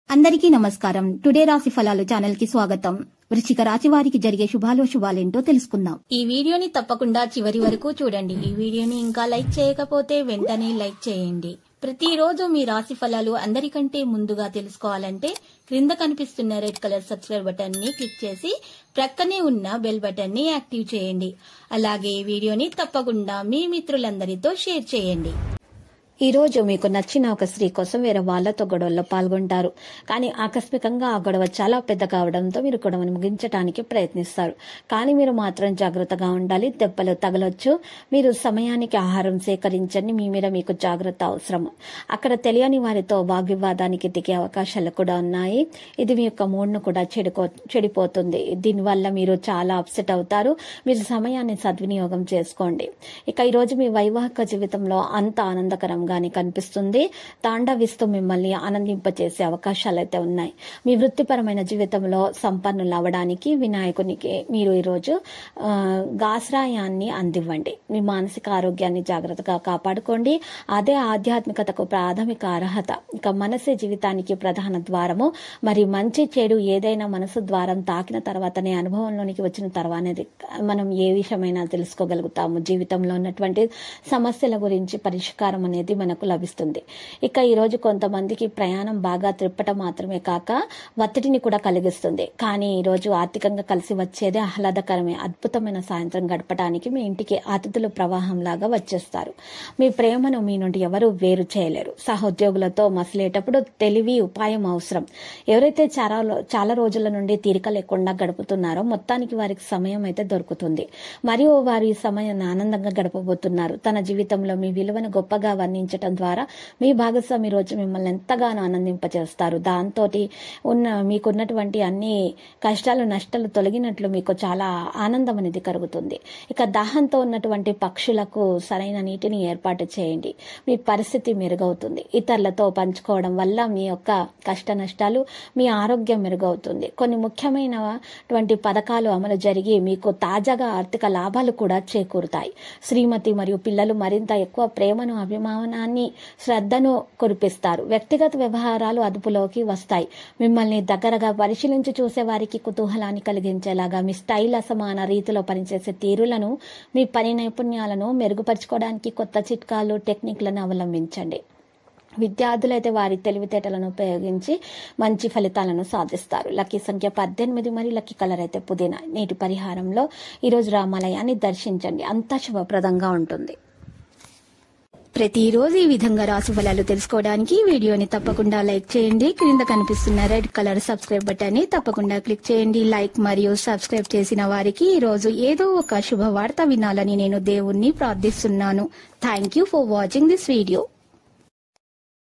అందరికీ నమస్కారం. టుడే రాశి ఫలాలు ఛానల్ కి స్వాగతం. వృశ్చిక రాశి వారికి జరిగే శుభాలేంటో తెలుసుకుందాం. ఈ వీడియోని తప్పకుండా చివరి వరకు చూడండి. ఈ వీడియోని ఇంకా లైక్ చేయకపోతే వెంటనే లైక్ చేయండి. ప్రతిరోజు మీ రాశి ఫలాలు అందరికంటే ముందుగా తెలుసుకోవాలంటే క్రింద కనిపిస్తున్న రెడ్ కలర్ సబ్స్క్రైబ్ బటన్ ని క్లిక్ చేసి ప్రక్కనే ఉన్న బెల్ బటన్ ని యాక్టివ్ చేయండి. అలాగే ఈ వీడియోని తప్పకుండా మీ మిత్రులందరితో షేర్ చేయండి. ఈ రోజు మీకు నచ్చిన ఒక స్త్రీ కోసం వేరే వాళ్లతో గొడవల్లో పాల్గొంటారు. కానీ ఆకస్మికంగా ఆ గొడవ చాలా పెద్ద కావడంతో మీరు గొడవను ముగించడానికి ప్రయత్నిస్తారు. కానీ మీరు మాత్రం జాగ్రత్తగా ఉండాలి. దెబ్బలు తగలొచ్చు. మీరు సమయానికి ఆహారం సేకరించండి. మీ మీద మీకు జాగ్రత్త అవసరం. అక్కడ తెలియని వారితో వాగ్వివాదానికి దిగే అవకాశాలు కూడా ఉన్నాయి. ఇది మీ యొక్క మూడ్ను కూడా చెడిపోతుంది. దీనివల్ల మీరు చాలా అప్సెట్ అవుతారు. మీరు సమయాన్ని సద్వినియోగం చేసుకోండి. ఇక ఈ రోజు మీ వైవాహిక జీవితంలో అంత ఆనందకరంగా కనిపిస్తుంది. తాండవిస్తూ మిమ్మల్ని ఆనందింపచేసే అవకాశాలు అయితే ఉన్నాయి. మీ వృత్తిపరమైన జీవితంలో సంపన్నులు అవ్వడానికి వినాయకునికి మీరు ఈరోజు గాశ్రాయాన్ని అందివ్వండి. మీ మానసిక ఆరోగ్యాన్ని జాగ్రత్తగా కాపాడుకోండి. అదే ఆధ్యాత్మికతకు ప్రాథమిక అర్హత. ఇక మనసే జీవితానికి ప్రధాన ద్వారము. మరి మంచి చెడు ఏదైనా మనసు ద్వారం తాకిన తర్వాతనే అనుభవంలోనికి వచ్చిన తర్వాతనే మనం ఏ విషయమైనా తెలుసుకోగలుగుతాము. జీవితంలో ఉన్నటువంటి సమస్యల గురించి పరిష్కారం అనేది మనకు లభిస్తుంది. ఇక ఈ రోజు కొంతమందికి ప్రయాణం బాగా త్రిప్పటం మాత్రమే కాక ఒత్తిడిని కూడా కలిగిస్తుంది. కానీ ఈ రోజు ఆర్థికంగా కలిసి వచ్చేదే ఆహ్లాదకరమే. అద్భుతమైన సాయంత్రం గడపడానికి మీ ఇంటికి అతిథుల ప్రవాహం లాగా వచ్చేస్తారు. మీ ప్రేమను మీ నుండి ఎవరూ వేరు చేయలేరు. సహోద్యోగులతో మసలేటప్పుడు తెలివి ఉపాయం అవసరం. ఎవరైతే చాలా రోజుల నుండి తీరిక లేకుండా గడుపుతున్నారో మొత్తానికి వారికి సమయం అయితే దొరుకుతుంది. మరియు వారు ఈ సమయాన్ని ఆనందంగా గడపబోతున్నారు. తన జీవితంలో మీ విలువను గొప్పగా వర్ణించడం ద్వారా మీ భాగస్వామి రోజు మిమ్మల్ని ఎంతగానో ఆనందింపచేస్తారు. దాంతో మీకున్నటువంటి అన్ని కష్టాలు నష్టాలు తొలగినట్లు మీకు చాలా ఆనందం అనేది కలుగుతుంది. ఇక దాహంతో ఉన్నటువంటి పక్షులకు సరైన నీటిని ఏర్పాటు చేయండి. మీ పరిస్థితి మెరుగవుతుంది. ఇతరులతో పంచుకోవడం వల్ల మీ యొక్క కష్ట నష్టాలు మీ ఆరోగ్యం మెరుగవుతుంది. కొన్ని ముఖ్యమైనటువంటి పథకాలు అమలు జరిగి మీకు తాజాగా ఆర్థిక లాభాలు కూడా చేకూరుతాయి. శ్రీమతి మరియు పిల్లలు మరింత ఎక్కువ ప్రేమను అభిమానాన్ని శ్రద్ధను కురిపిస్తారు. వ్యక్తిగత వ్యవహారాలు అదుపులోకి వస్తాయి. మిమ్మల్ని దగ్గరగా పరిశీలించి చూసే వారికి కుతూహలాన్ని కలిగించేలాగా మీ స్టైల్ అసమాన రీతిలో పనిచేసే తీరులను మీ పని నైపుణ్యాలను మెరుగుపరచుకోవడానికి కొత్త చిట్కాలు టెక్నిక్లను అవలంబించండి. విద్యార్థులైతే వారి తెలివితేటలను ఉపయోగించి మంచి ఫలితాలను సాధిస్తారు. లక్కీ సంఖ్య 18 మరియు లక్కీ కలర్ అయితే పుదీనా. నేటి పరిహారంలో ఈరోజు రామాలయాన్ని దర్శించండి. అంతా శుభప్రదంగా ఉంటుంది. ప్రతిరోజు ఈ విధంగా రాశి ఫలాలు తెలుసుకోవడానికి వీడియోని తప్పకుండా లైక్ చేయండి. క్రింద కనిపిస్తున్న రెడ్ కలర్ సబ్స్క్రైబ్ బటన్ ని తప్పకుండా క్లిక్ చేయండి. లైక్ మరియు సబ్స్క్రైబ్ చేసిన వారికి ఈ రోజు ఏదో ఒక శుభవార్త వినాలని నేను దేవుణ్ణి ప్రార్థిస్తున్నాను. Thank you for watching this video.